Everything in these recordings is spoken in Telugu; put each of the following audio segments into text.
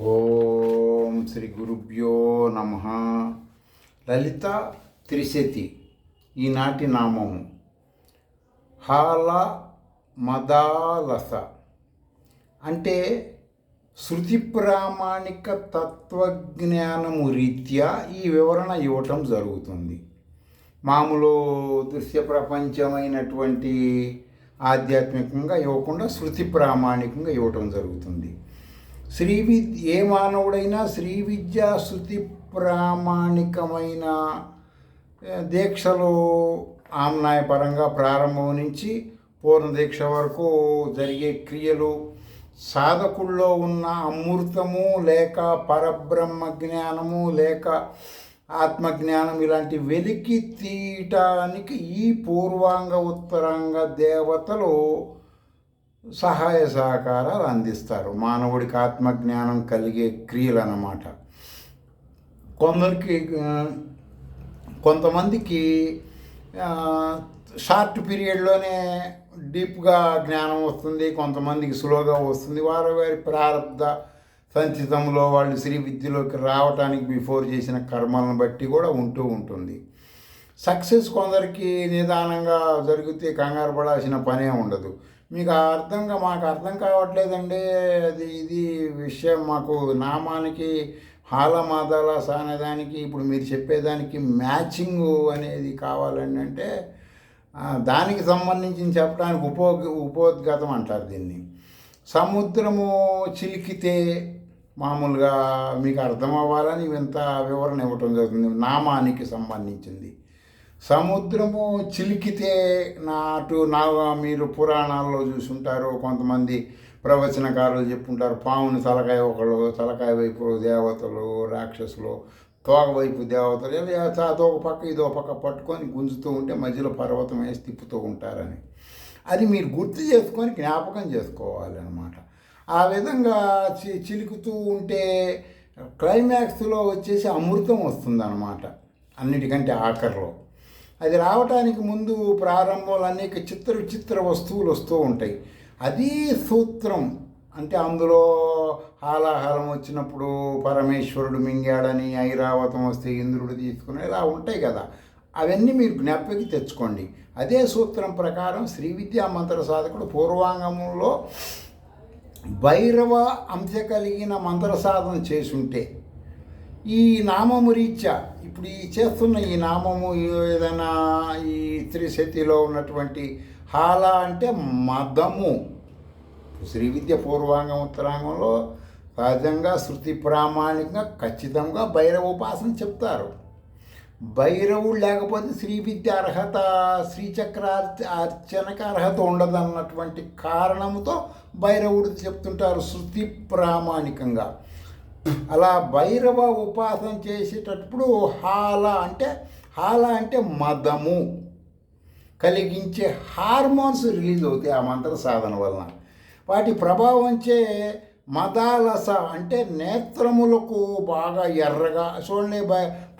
ఓం శ్రీ గురుభ్యో నమ. లలిత త్రిశతి ఈనాటి నామము హాల మదాలస. అంటే శృతి ప్రామాణిక తత్వజ్ఞానము రీత్యా ఈ వివరణ ఇవ్వటం జరుగుతుంది. మామూలు దృశ్య ప్రపంచమైనటువంటి ఆధ్యాత్మికంగా ఇవ్వకుండా శృతి ప్రామాణికంగా ఇవ్వటం జరుగుతుంది. ఏ మానవుడైనా శ్రీ విద్య శృతి ప్రామాణికమైన దీక్షలు ఆమ్నాయపరంగా ప్రారంభం నుంచి పూర్ణ దీక్ష వరకు జరిగే క్రియలు సాధకుల్లో ఉన్న అమృతము లేక పరబ్రహ్మ జ్ఞానము లేక ఆత్మజ్ఞానం ఇలాంటి వెలికి తీయటానికి ఈ పూర్వాంగ ఉత్తరాంగ దేవతలు సహాయ సహకారాలు అందిస్తారు. మానవుడికి ఆత్మజ్ఞానం కలిగే క్రియలు అన్నమాట. కొంతమందికి షార్ట్ పీరియడ్లోనే డీప్గా జ్ఞానం వస్తుంది, కొంతమందికి స్లోగా వస్తుంది. వారి ప్రారంధ సంచితంలో వాళ్ళు శ్రీ విద్యలోకి రావటానికి బిఫోర్ చేసిన కర్మలను బట్టి కూడా ఉంటూ ఉంటుంది. సక్సెస్ కొందరికి నిదానంగా జరిగితే కంగారు పడాల్సిన పనే ఉండదు. మాకు అర్థం కావట్లేదండి, ఇది విషయం మాకు నామానికి హాలమాదాలస అనేదానికి ఇప్పుడు మీరు చెప్పేదానికి మ్యాచింగ్ అనేది కావాలండి అంటే దానికి సంబంధించి చెప్పడానికి ఉపోద్ఘాతం అంటారు దీన్ని. సముద్రము చిలికితే మామూలుగా మీకు అర్థం అవ్వాలని ఇంత వివరణ ఇవ్వటం జరుగుతుంది. నామానికి సంబంధించింది సముద్రము చిలికితే మీరు పురాణాల్లో చూసుంటారు, కొంతమంది ప్రవచనకారులు చెప్పుంటారు. పాముని తలకాయ వైపు దేవతలు, రాక్షసులు, తోక వైపు దేవతలు, అదొక పక్క ఇదో పక్క పట్టుకొని గుంజుతూ ఉంటే మధ్యలో పర్వతం వేసి తిప్పుతూ ఉంటారని. అది మీరు గుర్తు చేసుకొని జ్ఞాపకం చేసుకోవాలి అన్నమాట. ఆ విధంగా చిలుకుతూ ఉంటే క్లైమాక్స్లో వచ్చేసి అమృతం వస్తుందన్నమాట. అన్నిటికంటే ఆఖరిలో అది రావటానికి ముందు ప్రారంభంలో అనేక చిత్ర వస్తువులు వస్తూ ఉంటాయి. అది సూత్రం. అంటే అందులో హాలాహలం వచ్చినప్పుడు పరమేశ్వరుడు మింగాడని, ఐరావతం వస్తే ఇంద్రుడు తీసుకుని ఇలా ఉంటాయి కదా. అవన్నీ మీరు జ్ఞాపకి తెచ్చుకోండి. అదే సూత్రం ప్రకారం శ్రీ విద్యా మంత్ర సాధకుడు పూర్వాంగంలో భైరవ అంశ కలిగిన మంత్ర సాధన చేసుంటే ఈ నామము రీత్యా ఇప్పుడు చేస్తున్న ఈ నామము ఏదైనా ఈ త్రిశతిలో ఉన్నటువంటి హాల అంటే మదము. శ్రీ విద్య పూర్వాంగం ఉత్తరాంగంలో సహజంగా శృతి ప్రామాణికంగా ఖచ్చితంగా భైరవ ఉపాసన చెప్తారు. భైరవుడు లేకపోతే శ్రీ విద్య అర్హత, శ్రీచక్ర అర్చనకు అర్హత ఉండదన్నటువంటి కారణంతో భైరవుడు చెప్తుంటారు శృతి ప్రామాణికంగా. అలా భైరవ ఉపాసన చేసేటప్పుడు హాల అంటే మదము కలిగించే హార్మోన్స్ రిలీజ్ అవుతాయి ఆ మంత్ర సాధన వలన. వాటి ప్రభావంచే మదాలస అంటే నేత్రములకు బాగా ఎర్రగా చూడండి.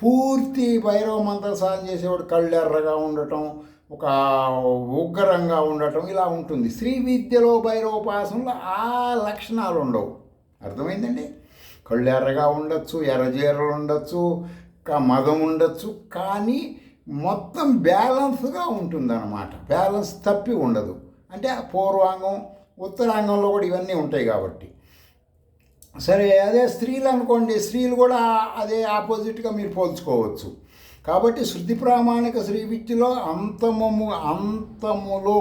పూర్తి భైరవ మంత్ర సాధన చేసేవాడు కళ్ళు ఎర్రగా ఉండటం, ఒక ఉగ్రంగా ఉండటం ఇలా ఉంటుంది. శ్రీ విద్యలో భైరవ ఉపాసనలో ఆ లక్షణాలు ఉండవు. అర్థమైందండి? కళ్ళు ఎర్రగా ఉండొచ్చు, ఎర్రజీరలు ఉండొచ్చు, మదం ఉండొచ్చు, కానీ మొత్తం బ్యాలెన్స్గా ఉంటుందన్నమాట. బ్యాలెన్స్ తప్పి ఉండదు. అంటే పూర్వాంగం ఉత్తరాంగంలో కూడా ఇవన్నీ ఉంటాయి కాబట్టి. సరే, అదే స్త్రీలు అనుకోండి, స్త్రీలు కూడా అదే ఆపోజిట్గా మీరు పోల్చుకోవచ్చు. కాబట్టి శృతి ప్రామాణిక శ్రీ విద్యలో అంతములో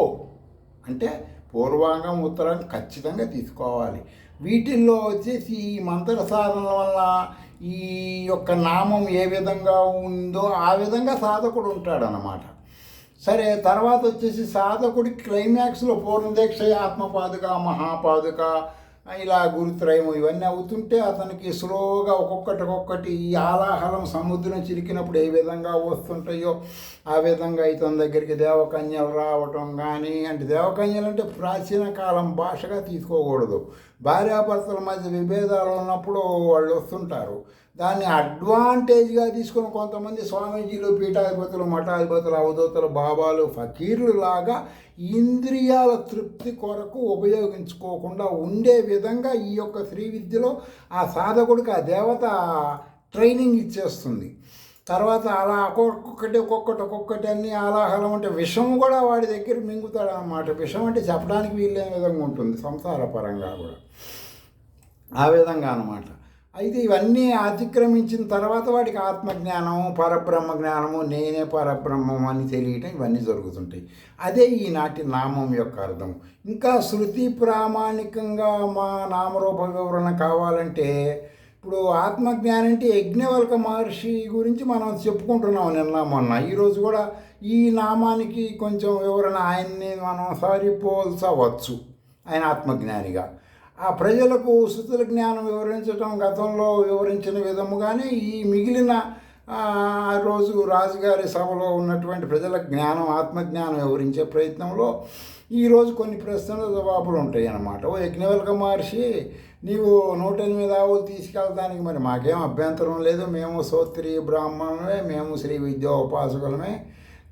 అంటే పూర్వాంగం ఉత్తరాంగం ఖచ్చితంగా తీసుకోవాలి. వీటిల్లో వచ్చేసి ఈ మంత్ర సాధన వల్ల ఈ యొక్క నామం ఏ విధంగా ఉందో ఆ విధంగా సాధకుడు ఉంటాడనమాట. సరే, తర్వాత వచ్చేసి సాధకుడి క్లైమాక్స్లో పూర్ణదీక్ష, ఆత్మపాదుక, మహాపాదుక, ఇలా గురుత్రయము ఇవన్నీ అవుతుంటే అతనికి స్లోగా ఒక్కొక్కటి ఈ ఆలాహలం సముద్రం చిలికినప్పుడు ఏ విధంగా వస్తుంటాయో ఆ విధంగా ఇతని దగ్గరికి దేవకన్యలు రావటం కానీ. అంటే దేవకన్యలు అంటే ప్రాచీన కాలం భాషగా తీసుకోకూడదు. భార్యాభర్తల మధ్య విభేదాలు ఉన్నప్పుడు వాళ్ళు వస్తుంటారు. దాన్ని అడ్వాంటేజ్గా తీసుకుని కొంతమంది స్వామీజీలు, పీఠాధిపతులు, మఠాధిపతులు, అవధూతలు, బాబాలు, ఫకీర్లు లాగా ఇంద్రియాల తృప్తి కొరకు ఉపయోగించుకోకుండా ఉండే విధంగా ఈ యొక్క శ్రీ విద్యలో ఆ సాధకుడికి ఆ దేవత ట్రైనింగ్ ఇచ్చేస్తుంది. తర్వాత అలా ఒక్కొక్కటి అన్ని అలాహలం అంటే విషం కూడా వాడి దగ్గర మింగుతాడు అన్నమాట. విషం అంటే చెప్పడానికి వీలైన విధంగా ఉంటుంది సంసార పరంగా కూడా, ఆ విధంగా అన్నమాట. అయితే ఇవన్నీ అతిక్రమించిన తర్వాత వాడికి ఆత్మజ్ఞానము, పరబ్రహ్మ జ్ఞానము, నేనే పరబ్రహ్మం అని తెలియటం ఇవన్నీ జరుగుతుంటాయి. అదే ఈనాటి నామం యొక్క అర్థం. ఇంకా శృతి ప్రామాణికంగా మా నామరూప వివరణ కావాలంటే ఇప్పుడు ఆత్మజ్ఞానం అంటే యజ్ఞవల్క మహర్షి గురించి మనం చెప్పుకుంటున్నాం నిన్న మొన్న. ఈరోజు కూడా ఈ నామానికి కొంచెం వివరణ ఆయన్ని మనం సరిపోల్చవచ్చు. ఆయన ఆత్మజ్ఞానిగా ఆ ప్రజలకు శృతుల జ్ఞానం వివరించడం గతంలో వివరించిన విధముగానే ఈ మిగిలిన రోజు రాజుగారి సభలో ఉన్నటువంటి ప్రజల జ్ఞానం, ఆత్మజ్ఞానం వివరించే ప్రయత్నంలో ఈరోజు కొన్ని ప్రశ్నలు జవాబులు ఉంటాయి అన్నమాట. ఓ యజ్ఞవల్క మహర్షి, నీవు 108 ఆవులు తీసుకెళ్ళడానికి మరి మాకేం అభ్యంతరం లేదు, మేము సోత్రీయ బ్రాహ్మణులమే, మేము శ్రీ విద్యా ఉపాసకులమే,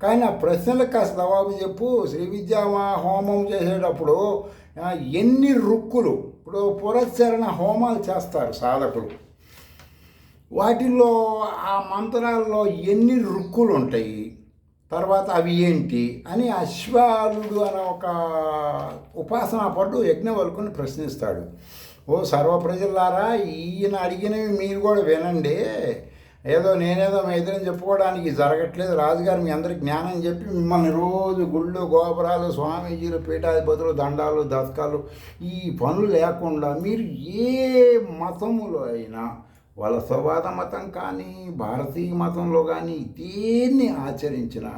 కానీ ఆ ప్రశ్నలకు కాస్త జవాబు చెప్పు. శ్రీ విద్యా హోమం చేసేటప్పుడు ఎన్ని రుక్కులు, ఇప్పుడు పురస్చరణ హోమాలు చేస్తారు సాధకులు, వాటిల్లో ఆ మంత్రాల్లో ఎన్ని రుక్కులు ఉంటాయి, తర్వాత అవి ఏంటి అని అశ్వాలుడు అనే ఒక ఉపాసనా పట్టు యజ్ఞవల్కుని ప్రశ్నిస్తాడు. ఓ సర్వ ప్రజలారా, ఈయన అడిగినవి మీరు కూడా వినండి. నేనేదో మీ ఎదురని చెప్పుకోవడానికి జరగట్లేదు. రాజుగారు మీ అందరికి జ్ఞానం చెప్పి మిమ్మల్ని రోజు గుళ్ళు, గోపురాలు, స్వామీజీలు, పీఠాధిపతులు, దండాలు, దశకాలు ఈ పనులు లేకుండా మీరు ఏ మతములో అయినా, వలసవాద మతం కానీ భారతీయ మతంలో కానీ దేన్ని ఆచరించినా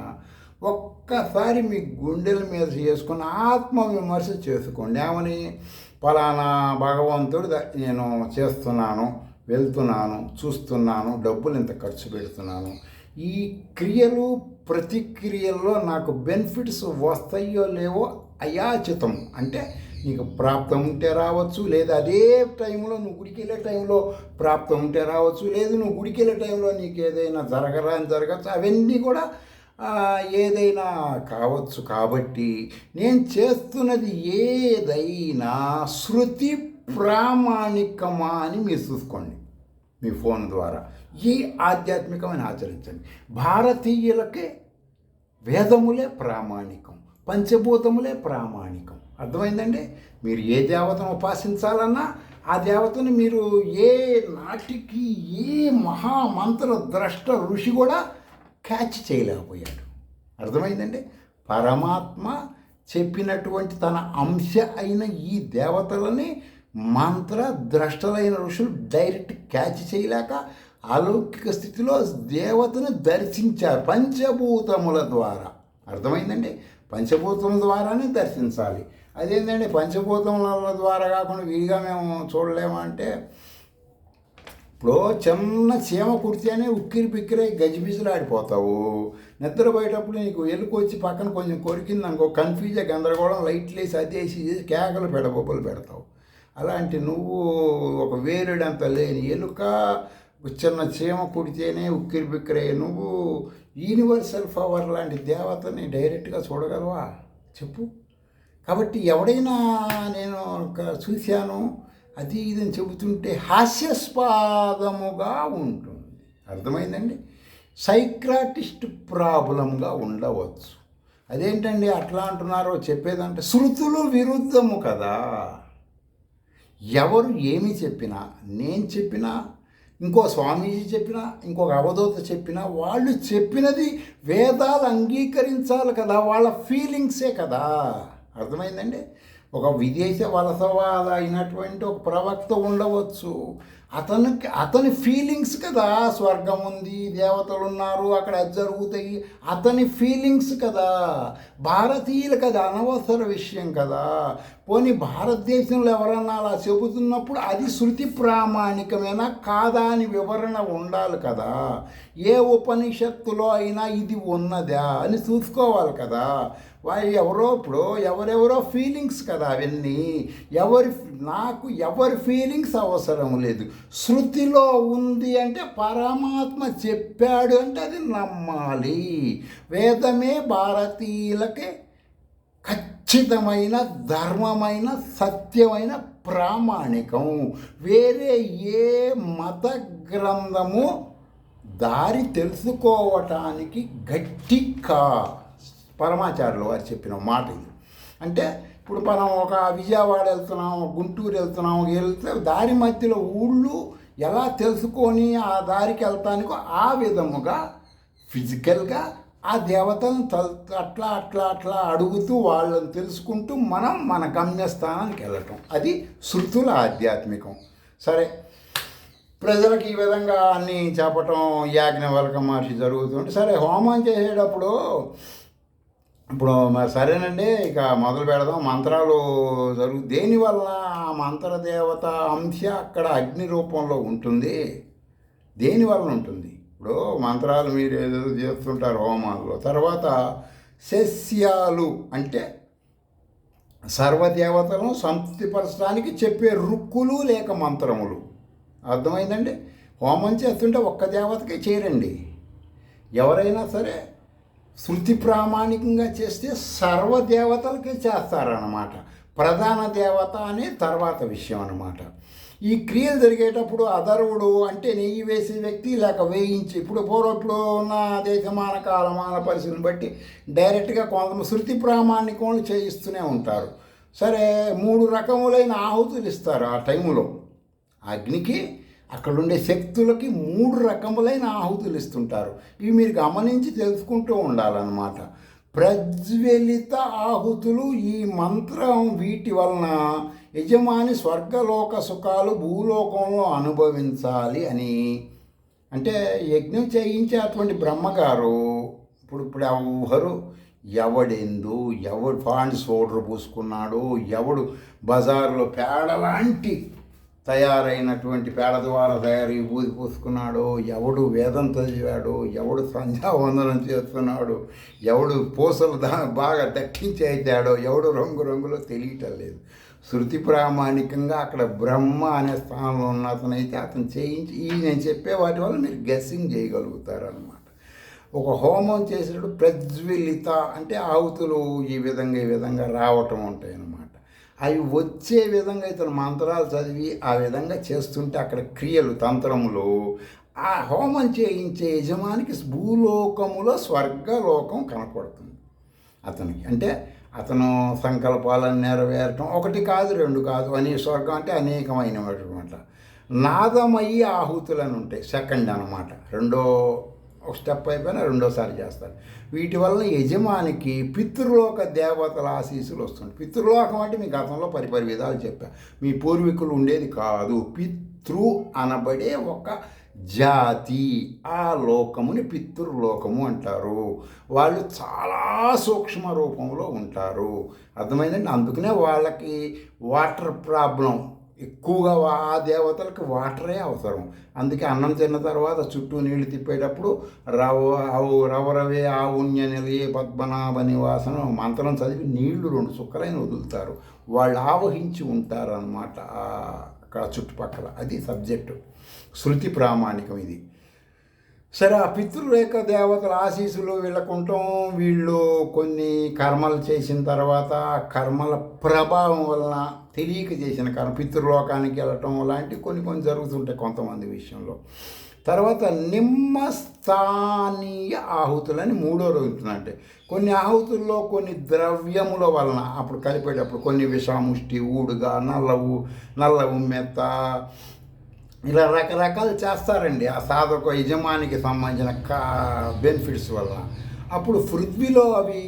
ఒక్కసారి మీ గుండెల మీద చేసుకుని ఆత్మవిమర్శ చేసుకోండి. ఏమని, ఫలానా భగవంతుడు నేను చేస్తున్నాను, వెళ్తున్నాను, చూస్తున్నాను, డబ్బులు ఇంత ఖర్చు పెడుతున్నాను, ఈ క్రియలు ప్రతిక్రియల్లో నాకు బెనిఫిట్స్ వస్తాయో లేవో అయాచితం, అంటే నీకు ప్రాప్తం ఉంటే రావచ్చు, లేదా అదే టైంలో నువ్వు గుడికి వెళ్ళే టైంలో ప్రాప్తం ఉంటే రావచ్చు, లేదు నువ్వు గుడికి వెళ్ళే టైంలో నీకు ఏదైనా జరగచ్చు, అవన్నీ కూడా ఏదైనా కావచ్చు. కాబట్టి నేను చేస్తున్నది ఏదైనా శృతి ప్రామాణికమా అని మీరు చూసుకోండి మీ ఫోన్ ద్వారా. ఈ ఆధ్యాత్మికమైన ఆచరించండి. భారతీయులకే వేదములే ప్రామాణికం, పంచభూతములే ప్రామాణికం. అర్థమైందండి? మీరు ఏ దేవతను ఉపాసించాలన్నా ఆ దేవతను మీరు ఏ నాటికి ఏ మహామంత్ర ద్రష్ట ఋషి కూడా క్యాచ్ చేయలేకపోయాడు. అర్థమైందండి? పరమాత్మ చెప్పినటువంటి తన అంశ అయిన ఈ దేవతలని మంత్ర ద్రష్టలైన ఋషులు డైరెక్ట్ క్యాచ్ చేయలేక అలౌకిక స్థితిలో దేవతను దర్శించారు పంచభూతముల ద్వారా. అర్థమైందండి? పంచభూతముల ద్వారానే దర్శించాలి. అదేంటంటే పంచభూతముల ద్వారా కాకుండా విడిగా మేము చూడలేమంటే, ఇప్పుడు చిన్న చీమ కుడితేనే ఉక్కిరి బిక్కిరై గజిబిజిలు ఆడిపోతావు. నిద్రపోయేటప్పుడు నీకు ఎలుక వచ్చి పక్కన కొంచెం కొరికింది అనుకో, కన్ఫ్యూజ్గా గందరగోళం, లైట్లు వేసి అదేసి కేకలు పెడబొబ్బలు పెడతావు. అలాంటి నువ్వు ఒక వేరుడంత లేని ఎలుక, చిన్న చీమ కుడితేనే ఉక్కిరి బిక్కిరై నువ్వు యూనివర్సల్ పవర్ లాంటి దేవతని డైరెక్ట్గా చూడగలవా చెప్పు? కాబట్టి ఎవడైనా నేను చూశాను అది ఇదని చెబుతుంటే హాస్యాస్పదముగా ఉంటుంది. అర్థమైందండి? సైక్రాటిస్ట్ ప్రాబ్లంగా ఉండవచ్చు. అదేంటండి అట్లా అంటున్నారో చెప్పేదంటే, శృతులు విరుద్ధము కదా. ఎవరు ఏమి చెప్పినా, నేను చెప్పినా, ఇంకో స్వామీజీ చెప్పినా, ఇంకొక అవధూత చెప్పినా, వాళ్ళు చెప్పినది వేదాలు అంగీకరించాలి కదా, వాళ్ళ ఫీలింగ్సే కదా. అర్థమైందండి? ఒక విదేశ వలసవాద అయినటువంటి ఒక ప్రవక్త ఉండవచ్చు, అతని ఫీలింగ్స్ కదా, స్వర్గం ఉంది, దేవతలు ఉన్నారు, అక్కడ అది జరుగుతాయి, అతని ఫీలింగ్స్ కదా. భారతీయులు కదా, అనవసర విషయం కదా. పోనీ భారతదేశంలో ఎవరన్నా అలా చెబుతున్నప్పుడు అది శృతి ప్రామాణికమేనా కాదా అని వివరణ ఉండాలి కదా. ఏ ఉపనిషత్తులో అయినా ఇది ఉన్నదా అని చూసుకోవాలి కదా. వాళ్ళు ఇప్పుడు ఎవరెవరో ఫీలింగ్స్ కదా అవన్నీ. నాకు ఎవరి ఫీలింగ్స్ అవసరం లేదు. శృతిలో ఉంది అంటే పరమాత్మ చెప్పాడు అంటే అది నమ్మాలి. వేదమే భారతీయులకి ఖచ్చితమైన ధర్మమైన సత్యమైన ప్రామాణికం. వేరే ఏ మత గ్రంథము దారి తెలుసుకోవటానికి గట్టిగా పరమాచార్యులు వారు చెప్పిన మాట ఇది. అంటే ఇప్పుడు మనం ఒక విజయవాడ వెళ్తున్నాం, గుంటూరు వెళ్తే దారి మధ్యలో ఊళ్ళు ఎలా తెలుసుకొని ఆ దారికి వెళ్తానికో ఆ విధముగా ఫిజికల్గా ఆ దేవతలను అట్లా అట్లా అట్లా అడుగుతూ వాళ్ళని తెలుసుకుంటూ మనం మన గమ్యస్థానానికి వెళ్ళటం, అది శృతుల ఆధ్యాత్మికం. సరే, ప్రజలకు ఈ విధంగా అన్నీ చెప్పటం యాజ్ఞవల్క మహర్షి జరుగుతుంటే, సరే హోమం చేసేటప్పుడు ఇప్పుడు మరి సరేనండి, ఇక మొదలు పెడదాం. మంత్రాలు దేనివల్ల ఆ మంత్రదేవత అంశ అక్కడ అగ్ని రూపంలో ఉంటుంది, దేనివల్ల ఉంటుంది? ఇప్పుడు మంత్రాలు మీరు ఏదో చేస్తుంటారు హోమాల్లో. తర్వాత శస్యాలు అంటే సర్వదేవతలను సంతృప్తిపరచడానికి చెప్పే రుక్కులు లేక మంత్రములు. అర్థమైందండి? హోమం చేస్తుంటే ఒక్క దేవతకే చేయరండి. ఎవరైనా సరే శృతి ప్రామాణికంగా చేస్తే సర్వదేవతలకే చేస్తారన్నమాట. ప్రధాన దేవత అనే తర్వాత విషయం అన్నమాట. ఈ క్రియలు జరిగేటప్పుడు అధర్వుడు అంటే నెయ్యి వేసే వ్యక్తి లేక వేయించి, ఇప్పుడు ఉన్న దేశమాన కాలమాన పరిస్థితిని బట్టి డైరెక్ట్గా కొంత శృతి ప్రామాణికములు చేయిస్తూనే ఉంటారు. సరే, 3 రకములైన ఆహుతులు ఇస్తారు ఆ టైములో. అగ్నికి అక్కడుండే శక్తులకి 3 రకములైన ఆహుతులు ఇస్తుంటారు. ఇవి మీరు గమనించి తెలుసుకుంటూ ఉండాలన్నమాట. ప్రజ్వలిత ఆహుతులు ఈ మంత్రం వీటి వలన యజమాని స్వర్గలోక సుఖాలు భూలోకంలో అనుభవించాలి అని. అంటే యజ్ఞం చేయించే అటువంటి బ్రహ్మగారు ఇప్పుడు ఎవరు ఎవడు ఫాండ్స్ పౌడర్ పూసుకున్నాడు, ఎవడు బజారులో పేడలాంటి తయారైనటువంటి పేడ ద్వారా తయారీ బూది పూసుకున్నాడు, ఎవడు వేదం చదివాడు, ఎవడు సంధ్యావందనం చేస్తున్నాడు, ఎవడు పూసలు బాగా దక్కించి అయితాడో, ఎవడు రంగులో తెలియటం లేదు. శృతి ప్రామాణికంగా అక్కడ బ్రహ్మ అనే స్థానంలో ఉన్న అతనైతే అతను చేయించి నేను చెప్పే వాటి వల్ల మీరు గెస్సింగ్ చేయగలుగుతారనమాట. ఒక హోమం చేసేటప్పుడు ప్రజ్వలిత అంటే ఆహుతులు ఈ విధంగా రావటం ఉంటాయి అన్నమాట. అవి వచ్చే విధంగా ఇతను మంత్రాలు చదివి ఆ విధంగా చేస్తుంటే అక్కడ క్రియలు తంత్రములు ఆ హోమం చేయించే యజమానికి భూలోకములో స్వర్గలోకం కనపడుతుంది అతనికి. అంటే అతను సంకల్పాలను నెరవేరటం 1 కాదు 2 కాదు అని. స్వర్గం అంటే అనేకమైనటువంటి నాదమయ్యి ఆహుతులని ఉంటాయి, సెకండ్ అన్నమాట. ఒక స్టెప్ అయిపోయినా రెండోసారి చేస్తారు. వీటి వలన యజమానికి పితృలోక దేవతల ఆశీస్సులు వస్తుంది. పితృలోకం అంటే మీ గతంలో పరిపరి విధాలు చెప్పా, మీ పూర్వీకులు ఉండేది కాదు. పితృ అనబడే ఒక జాతి, ఆ లోకముని పితృలోకము అంటారు. వాళ్ళు చాలా సూక్ష్మ రూపంలో ఉంటారు. అర్థమైందండి? అందుకనే వాళ్ళకి వాటర్ ప్రాబ్లం ఎక్కువగా, ఆ దేవతలకు వాటరే అవసరం. అందుకే అన్నం తిన్న తర్వాత చుట్టూ నీళ్లు తిప్పేటప్పుడు రవరవే ఆవుణ్య నిలయే పద్మనాభ నివాసన మంత్రం చదివి నీళ్లు 2 చుక్కలైన వదులుతారు. వాళ్ళు ఆవహించి ఉంటారన్నమాట అక్కడ చుట్టుపక్కల. అది సబ్జెక్టు, శృతి ప్రామాణికం ఇది. సరే, ఆ పితృరేఖ దేవతల ఆశీస్సులు వీళ్ళకుంటాం. వీళ్ళు కొన్ని కర్మలు చేసిన తర్వాత కర్మల ప్రభావం వలన తెలియక చేసిన కర్మ పితృలోకానికి వెళ్ళటం లాంటివి కొన్ని జరుగుతుంటాయి కొంతమంది విషయంలో. తర్వాత నిమ్మస్థానీయ ఆహుతులని 3వ రోజు. అంటే కొన్ని ఆహుతుల్లో కొన్ని ద్రవ్యముల వలన అప్పుడు కలిపేటప్పుడు కొన్ని విషాముష్టి, ఊడుగా, నల్ల ఉమ్మెత్త ఇలా రకరకాలు చేస్తారండి ఆ సాధక యజమానికి సంబంధించిన బెనిఫిట్స్ వల్ల. అప్పుడు పృథ్వీలో అవి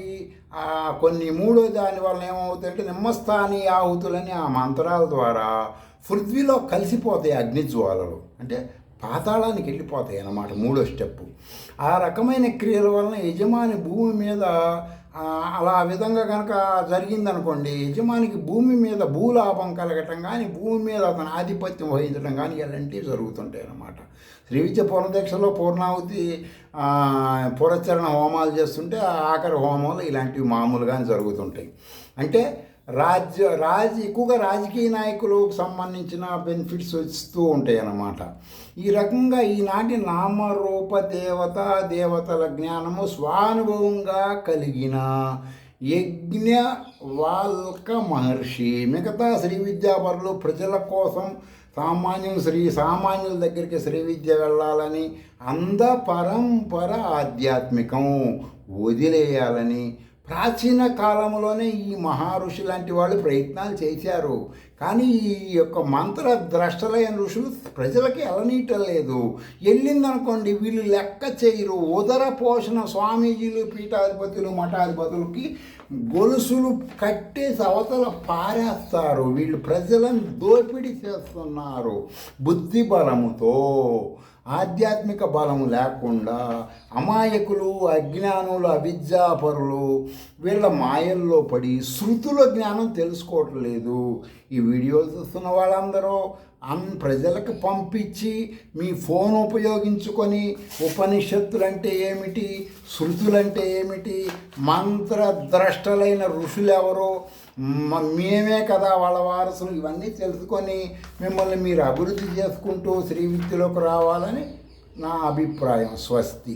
కొన్ని 3వ దాని వలన ఏమవుతాయంటే నిమ్మస్థానీయ ఆహుతులని ఆ మంత్రాల ద్వారా పృథ్వీలో కలిసిపోతాయి అగ్నిజ్వాలలు. అంటే పాతాళానికి వెళ్ళిపోతాయి అన్నమాట 3వ స్టెప్పు. ఆ రకమైన క్రియల వలన యజమాని భూమి మీద అలా ఆ విధంగా కనుక జరిగిందనుకోండి, యజమానికి భూమి మీద భూలాభం కలగటం కానీ, భూమి మీద అతను ఆధిపత్యం వహించడం కానీ ఇలాంటివి జరుగుతుంటాయి అన్నమాట. శ్రీ విద్య పూర్ణదీక్షలో పూర్ణాహుతి పురచరణ హోమాలు చేస్తుంటే ఆ ఆఖరి హోమాలు ఇలాంటివి మామూలుగానే జరుగుతుంటాయి. అంటే ఎక్కువగా రాజకీయ నాయకులకు సంబంధించిన బెనిఫిట్స్ వస్తూ ఉంటాయి అన్నమాట. ఈ రకంగా ఈనాటి నామరూప దేవతల జ్ఞానము స్వానుభవంగా కలిగిన యజ్ఞవాల్క మహర్షి మిగతా శ్రీ విద్యాపరులు ప్రజల కోసం సామాన్యుల దగ్గరికి శ్రీ విద్య వెళ్ళాలని, పరంపర ఆధ్యాత్మికం వదిలేయాలని ప్రాచీన కాలంలోనే ఈ మహర్షి లాంటి వాళ్ళు ప్రయత్నాలు చేశారు. కానీ ఈ యొక్క మంత్ర ద్రష్టలైన ఋషులు ప్రజలకి ఎలనీయటం లేదు. వెళ్ళిందనుకోండి వీళ్ళు లెక్క చేయరు. ఉదర పోషణ స్వామీజీలు, పీఠాధిపతులు, మఠాధిపతులకి గొలుసులు కట్టేసి అవతల పారేస్తారు. వీళ్ళు ప్రజలను దోపిడీ చేస్తున్నారు బుద్ధి బలముతో. ఆధ్యాత్మిక బలము లేకుండా అమాయకులు, అజ్ఞానులు, అవిద్యాపరులు వీళ్ళ మాయల్లో పడి శృతుల జ్ఞానం తెలుసుకోవటం లేదు. ఈ వీడియోలు చూస్తున్న వాళ్ళందరూ ప్రజలకు పంపించి మీ ఫోన్ ఉపయోగించుకొని ఉపనిషత్తులంటే ఏమిటి, శృతులంటే ఏమిటి, మంత్రద్రష్టలైన ఋషులు ఎవరో, మేమే కదా వాళ్ళ వారసులు, ఇవన్నీ తెలుసుకొని మిమ్మల్ని మీరు అభివృద్ధి చేసుకుంటూ శ్రీ విద్యలోకి రావాలని నా అభిప్రాయం. స్వస్తి.